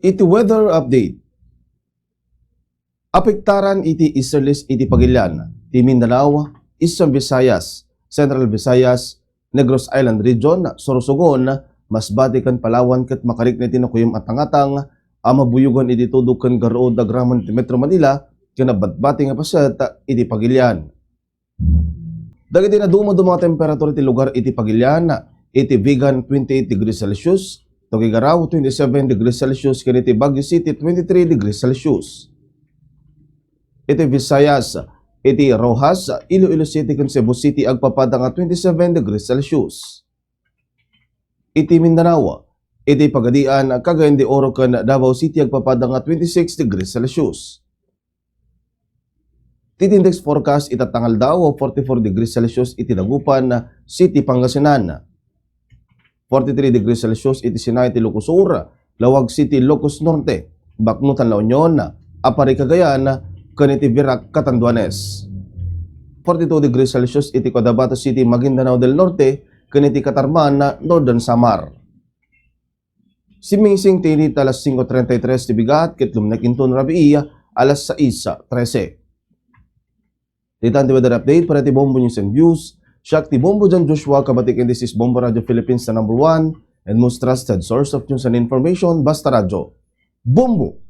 Iti weather update. Apektaran iti Easterlies iti Pagilian, ti Mindanao, Eastern Visayas, Central Visayas, Negros Island Region, Sorsogon, Masbate kan Palawan ket makarik na tinukuyom atangatang amabuyugan iti tudok ken garo dagraman ti Metro Manila ken batbati nga paset iti Pagilian. Dagiti na dumado mga temperatura iti lugar iti Pagilian, iti Vigan 28 degrees Celsius, Tugigaraw 27 degrees Celsius, ken iti Baguio City 23 degrees Celsius. Iti Visayas, iti Rojas, Iloilo City ken Cebu City agpapada nga 27 degrees Celsius. Iti Mindanao, iti Pagadian, Cagayan de Oro ken Davao City agpapada nga 26 degrees Celsius. Iti index forecast itatangal daw 44 degrees Celsius iti Dagupan City, Pangasinan. 43 degrees Celsius iti Sinay ti Ilocos Sur, Lawag City, Ilocos Norte, Baknutan, La Union, Apari, Cagayan, ken iti Virac, Catanduanes. 42 degrees Celsius iti Cotabato City, Maguindanao del Norte, ken iti Catarman, Northern Samar. Simising tinit alas 5:33 ti bigat ket lumnakinton rabiiya alas 6:13. Titan ti weather update para ti Bombo News and Views. Siya ti Bombo Jan Joshua Kabatik, and this is Bombo Radio Philippines, the #1 and most trusted source of news and information. Basta Radio Bombo.